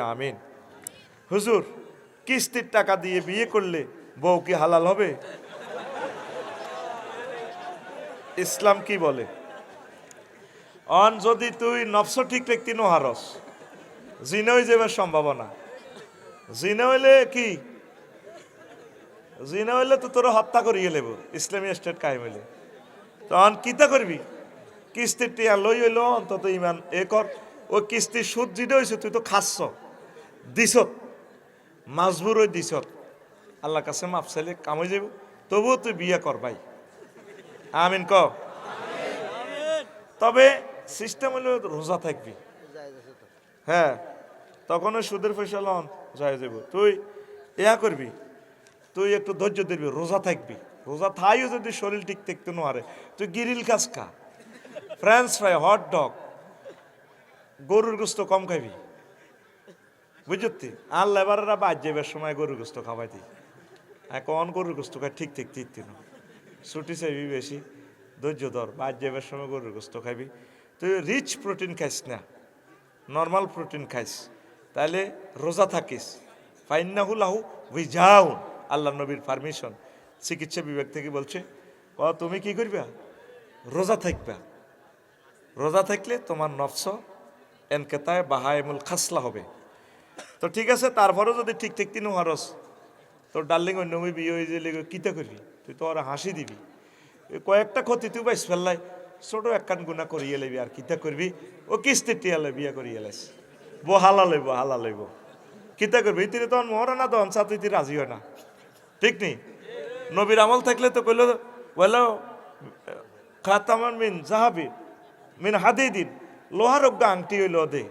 আমিন। হুজুর, কিস্তির টাকা দিয়ে বিয়ে করলে বউ কি হালাল হবে? ইসলাম কি বলে? যদি তুই নফস ঠিক রাখতি নোহারস, জিনে হয়ে যাবার সম্ভাবনা। জিনে হইলে কি? জিনে হইলে তো তোরা হত্যা করিয়ে লেব ইসলামী স্টেট কায়েম হইলে। তখন কিতা করবি? কিস্তির টিয়া লই হইল অন্তত ইমান এ কর। ওই কিস্তির সুদ যেটা হয়েছে তুই তো খাচ্ছ, দিছত, মাজবুর ওই দিছত, আল্লাহ কাছে মাফ চাইলে কামে যাব। তবুও তুই বিয়ে কর ভাই। আমিন ক। তবে সিস্টেম হলো রোজা থাকবি। হ্যাঁ, তখন ওই সুদের পয়সা লন যায় যাব। তুই ইয়া করবি, তুই একটু ধৈর্য ধরবি, রোজা থাকবি। রোজা থাইও যদি শরীর ঠিক থাকতে নোয়ারে, তুই গিরিল কাজ খা, ফ্রেঞ্চ ফ্রাই, হট ডগ, গরুর গোস্ত কম খাবি, বুঝতি? আল্লাহ এবারেরা বাদ যাবার সময় গরুর গোস্ত খাওয়াইতি। এখন গরুর গোস্ত খাই ঠিক ঠিক ঠিক তিন ছুটি চাইবি বেশি, ধৈর্য ধর, বাদ যাবার সময় গরুর গোস্ত খাবি। তুই রিচ প্রোটিন খাইস না, নর্মাল প্রোটিন খাইস, তাহলে রোজা থাকিস। ফাইন্নাহু লাহু উইজাউন, আল্লাহ নবীর পারমিশন চিকিৎসা বিভাগ থেকে বলছে, তুমি কি করবা? রোজা থাকবা। রোজা থাকলে তোমার নফস এনকেতায় বাহায়মুল খাসলা হবে। তো ঠিক আছে, তারপরেও যদি ঠিক ঠিক তিন হারস, তোর ডার্লিং অন্য বিয়ে হয়ে গেলে কিতা করবি? তুই তো ওরা হাসি দিবি। কয়েকটা ক্ষতি তুই বাইস ফেললাই, ছোট একখান গুণা করিয়ে লেবি, আর কিতা করবি? ও কিস্তির টিয়ালে বিয়ে করিয়ে লাইস, বো হালা লইব, হালা লইব, কিতা করবি? ইতিরে তখন মহরা না দন চা, তুই রাজি হয় না, ঠিক নেই? নবীর আমল থাকলে তো কইল বলো খাতামান মিন জাহাবি মিন হাদিদিন, লোহার অজ্ঞা আংটি হইল দে।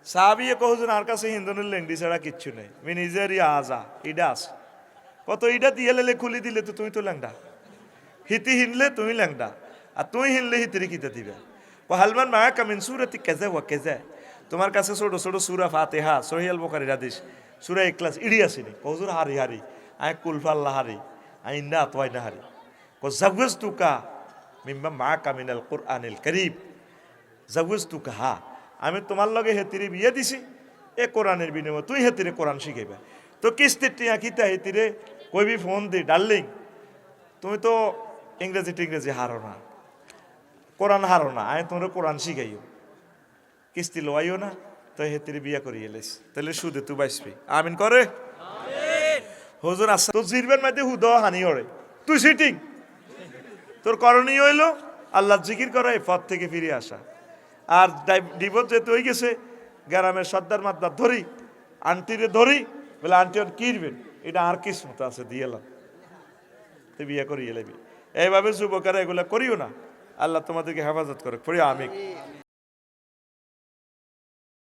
সাহাবিয়ে কহুজন আর কাছে হিন্দুনের লেংডি ছাড়া কিচ্ছু নেই, মিন ইজারি আজা ইডা আছে। কত ইডা দিয়ে লেলে খুলি দিলে তো তুমি তো ল্যাংডা, হিতি হিনলে তুমি ল্যাংডা, আর তুই হিনলে হিতিরি কিতে দিবে। হালমান মায়া কামিন সুরাতি কেজে ওয়া কেজে, তোমার কাছে ছোট ছোট সুরা ফাতিহা, সহিয়াল বুখারীর হাদিস, সুরা ইখলাস ইডি আসেনি। কহুজুর হারি হারি, আয় কুলফাল্লা হারি, আই না তোয়াই না হারি। জাগুজ তুকা মিম্বা মা কামিনাল কুরআনিল কারীম, জাগুজ তুকা, হা আমি তোমার লগে হেতিরে বিয়ে দিছি, এ কোরআনের বিনিময়ে তুই হেতিরে কোরআন শিখাইবা। তো কিস্তির টিয়া কিতা হেতিরে কইবি ফোন দি, ডার্লিং তুমি তো ইংরেজি টিংরেজি হারো না, কোরআন হারো না, আমি তোমরা কোরআন শিখাইও, কিস্তি লোয়াইও না, তো হেতিরে বিয়া করি এলেস, তাহলে সুদে তুই বাইসবি। আমিন করে। হুজুর আসা তো জিরবেন মাঝে হুদ হানি ওরে, তুই সিটিং, তোর করণীয় হইলো আল্লাহ জিকির করা, এই পথ থেকে ফিরে আসা। আর ডিভোর্স যেতে হয়ে গেছে, গ্রামের সর্দার মাদ্দার ধরি, আন্টিরে ধরি, বলে আন্টি ওর কিরবেন, এটা আর কিসমত আছে দিয়ে এলাম, তুই বিয়ে করিয়ে লেবি। এইভাবে যুবকেরা এগুলা করিও না। আল্লাহ তোমাদেরকে হেফাজত করে। পড়ি আমি।